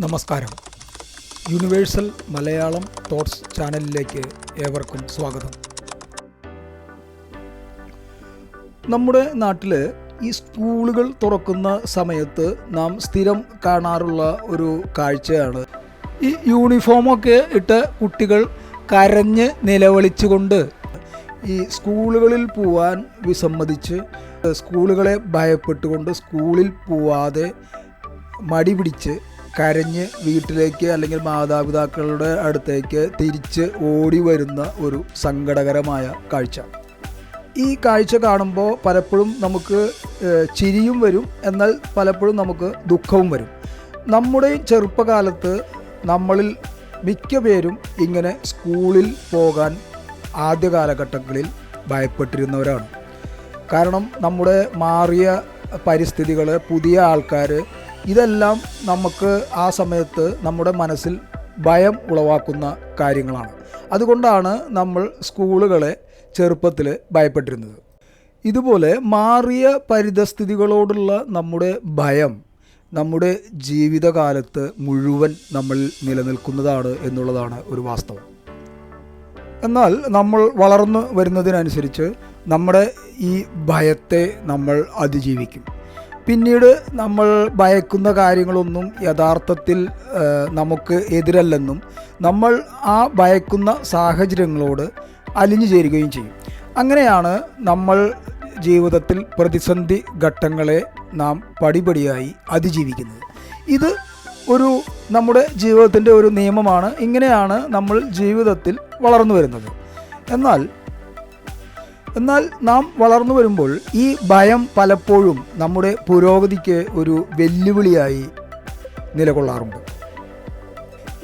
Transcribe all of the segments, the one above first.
നമസ്കാരം. Universal Malayalam thoughts ചാനലിലേക്ക് ഏവർക്കും സ്വാഗതം. നമ്മുടെ നാട്ടിൽ ഈ സ്കൂളുകൾ തുറക്കുന്ന സമയത്ത് നാം സ്ഥിരം കാണാറുള്ള ഒരു കാഴ്ചയാണ് ഈ യൂണിഫോമൊക്കെ ഇട്ട് കുട്ടികൾ കരഞ്ഞ് നിലവിളിച്ചുകൊണ്ട് ഈ സ്കൂളുകളിൽ പോവാൻ വിസമ്മതിച്ച് സ്കൂളുകളെ ഭയപ്പെട്ടുകൊണ്ട് സ്കൂളിൽ പോവാതെ മടി പിടിച്ച് കരഞ്ഞ് വീട്ടിലേക്ക് അല്ലെങ്കിൽ മാതാപിതാക്കളുടെ അടുത്തേക്ക് തിരിച്ച് ഓടി വരുന്ന ഒരു സങ്കടകരമായ കാഴ്ച. ഈ കാഴ്ച കാണുമ്പോൾ പലപ്പോഴും നമുക്ക് ചിരിയും വരും, എന്നാൽ പലപ്പോഴും നമുക്ക് ദുഃഖവും വരും. നമ്മുടെ ചെറുപ്പകാലത്ത് നമ്മളിൽ മിക്ക പേരും ഇങ്ങനെ സ്കൂളിൽ പോകാൻ ആദ്യ കാലഘട്ടങ്ങളിൽ ഭയപ്പെട്ടിരുന്നവരാണ്. കാരണം നമ്മുടെ മാറിയ പരിസ്ഥിതികൾ, പുതിയ ആൾക്കാർ, ഇതെല്ലാം നമുക്ക് ആ സമയത്ത് നമ്മുടെ മനസ്സിൽ ഭയം ഉളവാക്കുന്ന കാര്യങ്ങളാണ്. അതുകൊണ്ടാണ് നമ്മൾ സ്കൂളുകളെ ചെറുപ്പത്തിൽ ഭയപ്പെട്ടിരുന്നത്. ഇതുപോലെ മാറിയ പരിതസ്ഥിതികളോടുള്ള നമ്മുടെ ഭയം നമ്മുടെ ജീവിതകാലത്ത് മുഴുവൻ നമ്മളിൽ നിലനിൽക്കുന്നതാണ് എന്നുള്ളതാണ് ഒരു വാസ്തവം. എന്നാൽ നമ്മൾ വളർന്നു വരുന്നതിനനുസരിച്ച് നമ്മുടെ ഈ ഭയത്തെ നമ്മൾ അതിജീവിക്കും. പിന്നീട് നമ്മൾ ഭയക്കുന്ന കാര്യങ്ങളൊന്നും യഥാർത്ഥത്തിൽ നമുക്ക് എതിരല്ലെന്നും നമ്മൾ ആ ഭയക്കുന്ന സാഹചര്യങ്ങളോട് അലിഞ്ഞു ചേരുകയും ചെയ്യും. അങ്ങനെയാണ് നമ്മൾ ജീവിതത്തിൽ പ്രതിസന്ധി ഘട്ടങ്ങളെ നാം പടിപടിയായി അതിജീവിക്കുന്നത്. ഇത് നമ്മുടെ ജീവിതത്തിൻ്റെ ഒരു നിയമമാണ്. ഇങ്ങനെയാണ് നമ്മൾ ജീവിതത്തിൽ വളർന്നു വരുന്നത്. എന്നാൽ നാം വളർന്നു വരുമ്പോൾ ഈ ഭയം പലപ്പോഴും നമ്മുടെ പുരോഗതിക്ക് ഒരു വെല്ലുവിളിയായി നിലകൊള്ളാറുണ്ട്.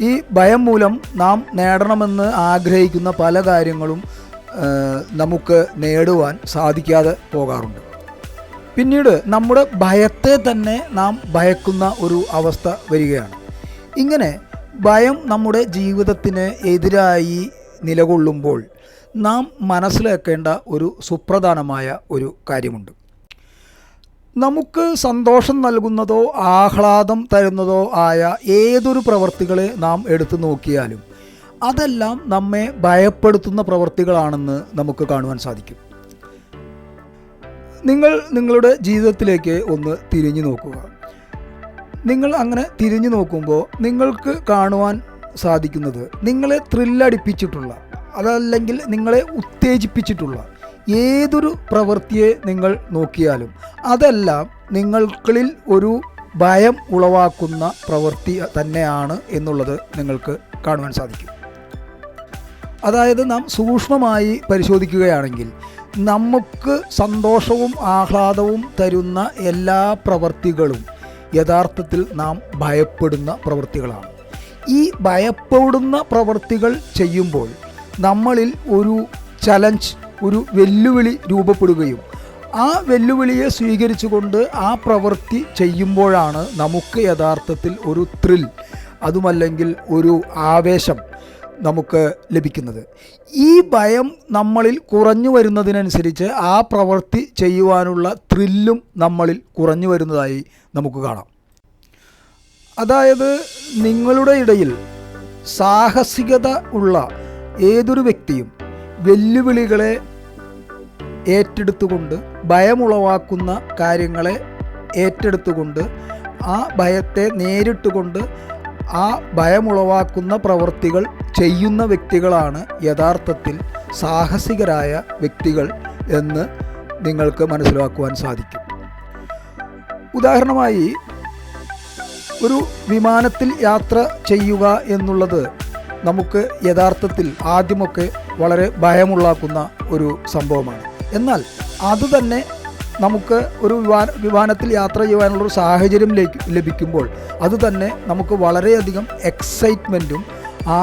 ഈ ഭയം മൂലം നാം നേടണമെന്ന് ആഗ്രഹിക്കുന്ന പല കാര്യങ്ങളും നമുക്ക് നേടുവാൻ സാധിക്കാതെ പോകാറുണ്ട്. പിന്നീട് നമ്മുടെ ഭയത്തെ തന്നെ നാം ഭയക്കുന്ന ഒരു അവസ്ഥ വരികയാണ്. ഇങ്ങനെ ഭയം നമ്മുടെ ജീവിതത്തിന് എതിരായി നിലകൊള്ളുമ്പോൾ നാം മനസ്സിലാക്കേണ്ട ഒരു സുപ്രധാനമായ ഒരു കാര്യമുണ്ട്. നമുക്ക് സന്തോഷം നൽകുന്നതോ ആഹ്ലാദം തരുന്നതോ ആയ ഏതൊരു പ്രവൃത്തികളെ നാം എടുത്തു നോക്കിയാലും അതെല്ലാം നമ്മെ ഭയപ്പെടുത്തുന്ന പ്രവൃത്തികളാണെന്ന് നമുക്ക് കാണുവാൻ സാധിക്കും. നിങ്ങളുടെ ജീവിതത്തിലേക്ക് ഒന്ന് തിരിഞ്ഞു നോക്കുക. നിങ്ങൾ അങ്ങനെ തിരിഞ്ഞു നോക്കുമ്പോൾ നിങ്ങൾക്ക് കാണുവാൻ സാധിക്കുന്നത് നിങ്ങളെ ത്രില്ലടിപ്പിച്ചിട്ടുള്ള, അതല്ലെങ്കിൽ നിങ്ങളെ ഉത്തേജിപ്പിച്ചിട്ടുള്ള ഏതൊരു പ്രവൃത്തിയെ നിങ്ങൾ നോക്കിയാലും അതെല്ലാം നിങ്ങൾക്കിൽ ഒരു ഭയം ഉളവാക്കുന്ന പ്രവൃത്തി തന്നെയാണ് എന്നുള്ളത് നിങ്ങൾക്ക് കാണുവാൻ സാധിക്കും. അതായത് നാം സൂക്ഷ്മമായി പരിശോധിക്കുകയാണെങ്കിൽ നമുക്ക് സന്തോഷവും ആഹ്ലാദവും തരുന്ന എല്ലാ പ്രവൃത്തികളും യഥാർത്ഥത്തിൽ നാം ഭയപ്പെടുന്ന പ്രവൃത്തികളാണ്. ഈ ഭയപ്പെടുന്ന പ്രവൃത്തികൾ ചെയ്യുമ്പോൾ നമ്മളിൽ ഒരു ചലഞ്ച്, ഒരു വെല്ലുവിളി രൂപപ്പെടുകയും ആ വെല്ലുവിളിയെ സ്വീകരിച്ചുകൊണ്ട് ആ പ്രവൃത്തി ചെയ്യുമ്പോഴാണ് നമുക്ക് യഥാർത്ഥത്തിൽ ഒരു ത്രിൽ, അതുമല്ലെങ്കിൽ ഒരു ആവേശം നമുക്ക് ലഭിക്കുന്നത്. ഈ ഭയം നമ്മളിൽ കുറഞ്ഞു വരുന്നതിനനുസരിച്ച് ആ പ്രവൃത്തി ചെയ്യുവാനുള്ള ത്രില്ലും നമ്മളിൽ കുറഞ്ഞു വരുന്നതായി നമുക്ക് കാണാം. അതായത് നിങ്ങളുടെ ഇടയിൽ സാഹസികത ഉള്ള ഏതൊരു വ്യക്തിയും വെല്ലുവിളികളെ ഏറ്റെടുത്തുകൊണ്ട്, ഭയമുളവാക്കുന്ന കാര്യങ്ങളെ ഏറ്റെടുത്തുകൊണ്ട്, ആ ഭയത്തെ നേരിട്ടുകൊണ്ട് ആ ഭയമുളവാക്കുന്ന പ്രവൃത്തികൾ ചെയ്യുന്ന വ്യക്തികളാണ് യഥാർത്ഥത്തിൽ സാഹസികരായ വ്യക്തികൾ എന്ന് നിങ്ങൾക്ക് മനസ്സിലാക്കുവാൻ സാധിക്കും. ഉദാഹരണമായി, ഒരു വിമാനത്തിൽ യാത്ര ചെയ്യുക എന്നുള്ളത് നമുക്ക് യഥാർത്ഥത്തിൽ ആദ്യമൊക്കെ വളരെ ഭയമുള്ളാക്കുന്ന ഒരു സംഭവമാണ്. എന്നാൽ അതുതന്നെ നമുക്ക് ഒരു വിമാനത്തിൽ യാത്ര ചെയ്യുവാനുള്ളൊരു സാഹചര്യം ലഭിക്കുമ്പോൾ അതുതന്നെ നമുക്ക് വളരെയധികം എക്സൈറ്റ്മെൻറ്റും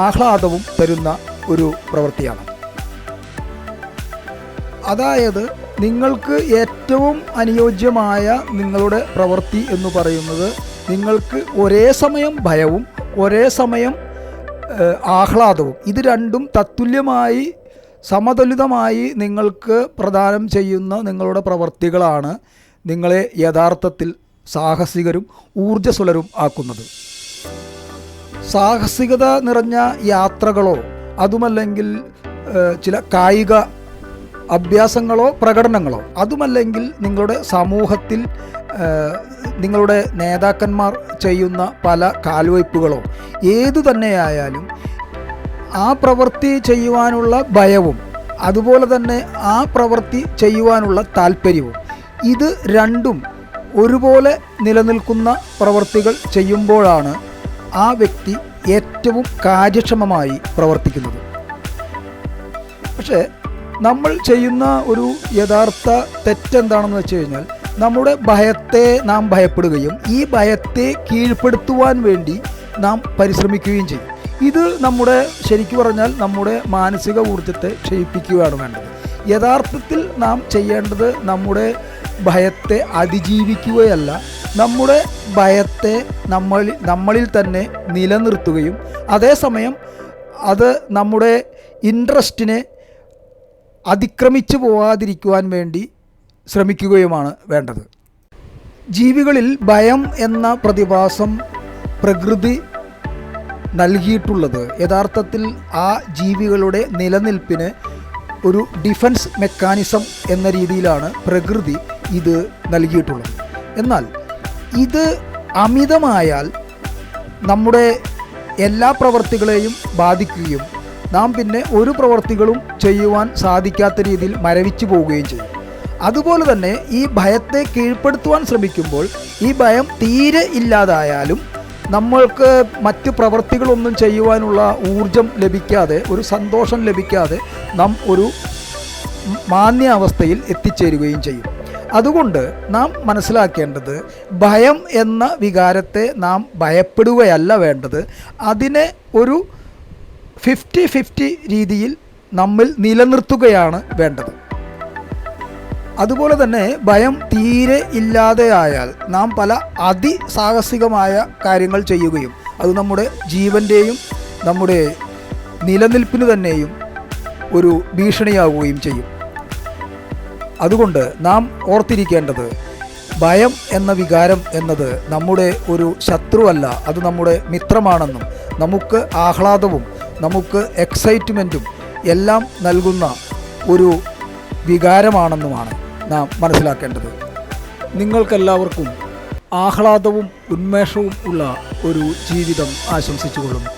ആഹ്ലാദവും തരുന്ന ഒരു പ്രവൃത്തിയാണ്. അതായത് നിങ്ങൾക്ക് ഏറ്റവും അനുയോജ്യമായ നിങ്ങളുടെ പ്രവൃത്തി എന്ന് പറയുന്നത് നിങ്ങൾക്ക് ഒരേ സമയം ഭയവും ഒരേ സമയം ആഹ്ലാദവും, ഇത് രണ്ടും തത്തുല്യമായി സമതുലിതമായി നിങ്ങൾക്ക് പ്രദാനം ചെയ്യുന്ന നിങ്ങളുടെ പ്രവൃത്തികളാണ് നിങ്ങളെ യഥാർത്ഥത്തിൽ സാഹസികരും ഊർജ്ജസ്വലരും ആക്കുന്നത്. സാഹസികത നിറഞ്ഞ യാത്രകളോ അതുമല്ലെങ്കിൽ ചില കായിക അഭ്യാസങ്ങളോ പ്രകടനങ്ങളോ അതുമല്ലെങ്കിൽ നിങ്ങളുടെ സമൂഹത്തിൽ നിങ്ങളുടെ നേതാക്കന്മാർ ചെയ്യുന്ന പല കാൽവയ്പ്പുകളോ ഏതു തന്നെയായാലും ആ പ്രവൃത്തി ചെയ്യുവാനുള്ള ഭയവും അതുപോലെ തന്നെ ആ പ്രവൃത്തി ചെയ്യുവാനുള്ള താല്പര്യവും ഇത് രണ്ടും ഒരുപോലെ നിലനിൽക്കുന്ന പ്രവൃത്തികൾ ചെയ്യുമ്പോഴാണ് ആ വ്യക്തി ഏറ്റവും കാര്യക്ഷമമായി പ്രവർത്തിക്കുന്നത്. പക്ഷേ നമ്മൾ ചെയ്യുന്ന ഒരു യഥാർത്ഥ തെറ്റെന്താണെന്ന് വെച്ച് കഴിഞ്ഞാൽ നമ്മുടെ ഭയത്തെ നാം ഭയപ്പെടുകയും ഈ ഭയത്തെ കീഴ്പ്പെടുത്തുവാൻ വേണ്ടി നാം പരിശ്രമിക്കുകയും ചെയ്യും. ഇത് നമ്മുടെ ശരിക്കു പറഞ്ഞാൽ നമ്മുടെ മാനസിക ഊർജ്ജത്തെ ക്ഷയിപ്പിക്കുകയാണ് വേണ്ടത്. യഥാർത്ഥത്തിൽ നാം ചെയ്യേണ്ടത് നമ്മുടെ ഭയത്തെ അതിജീവിക്കുകയല്ല, നമ്മുടെ ഭയത്തെ നമ്മളിൽ തന്നെ നിലനിർത്തുകയും അതേസമയം അത് നമ്മുടെ ഇൻട്രസ്റ്റിനെ അതിക്രമിച്ചു പോവാതിരിക്കുവാൻ വേണ്ടി ശ്രമിക്കുകയുമാണ് വേണ്ടത്. ജീവികളിൽ ഭയം എന്ന പ്രതിഭാസം പ്രകൃതി നൽകിയിട്ടുള്ളത് യഥാർത്ഥത്തിൽ ആ ജീവികളുടെ നിലനിൽപ്പിന് ഒരു ഡിഫൻസ് മെക്കാനിസം എന്ന രീതിയിലാണ് പ്രകൃതി ഇത് നൽകിയിട്ടുള്ളത്. എന്നാൽ ഇത് അമിതമായാൽ നമ്മുടെ എല്ലാ പ്രവൃത്തികളെയും ബാധിക്കുകയും നാം പിന്നെ ഒരു പ്രവൃത്തികളും ചെയ്യുവാൻ സാധിക്കാത്ത രീതിയിൽ മരവിച്ചു പോവുകയും ചെയ്യും. അതുപോലെ തന്നെ ഈ ഭയത്തെ കീഴ്പ്പെടുത്തുവാൻ ശ്രമിക്കുമ്പോൾ ഈ ഭയം തീരെ ഇല്ലാതായാലും നമ്മൾക്ക് മറ്റ് പ്രവൃത്തികളൊന്നും ചെയ്യുവാനുള്ള ഊർജം ലഭിക്കാതെ, ഒരു സന്തോഷം ലഭിക്കാതെ നാം ഒരു മാന്യാവസ്ഥയിൽ എത്തിച്ചേരുകയും ചെയ്യും. അതുകൊണ്ട് നാം മനസ്സിലാക്കേണ്ടത് ഭയം എന്ന വികാരത്തെ നാം ഭയപ്പെടുകയല്ല വേണ്ടത്, അതിനെ ഒരു 50-50 രീതിയിൽ നമ്മിൽ നിലനിർത്തുകയാണ് വേണ്ടത്. അതുപോലെ തന്നെ ഭയം തീരെ ഇല്ലാതെയായാൽ നാം പല അതിസാഹസികമായ കാര്യങ്ങൾ ചെയ്യുകയും അത് നമ്മുടെ ജീവൻ്റെയും നമ്മുടെ നിലനിൽപ്പിന് തന്നെയും ഒരു ഭീഷണിയാവുകയും ചെയ്യും. അതുകൊണ്ട് നാം ഓർത്തിരിക്കേണ്ടത് ഭയം എന്ന വികാരം എന്നത് നമ്മുടെ ഒരു ശത്രുവല്ല, അത് നമ്മുടെ മിത്രമാണെന്നും നമുക്ക് ആഹ്ലാദവും നമുക്ക് എക്സൈറ്റ്മെൻറ്റും എല്ലാം നൽകുന്ന ഒരു വികാരമാണെന്നുമാണ് നാം മനസ്സിലാക്കേണ്ടത്. നിങ്ങൾക്കെല്ലാവർക്കും ആഹ്ലാദവും ഉന്മേഷവും ഉള്ള ഒരു ജീവിതം ആശംസിച്ചുകൊള്ളുന്നു.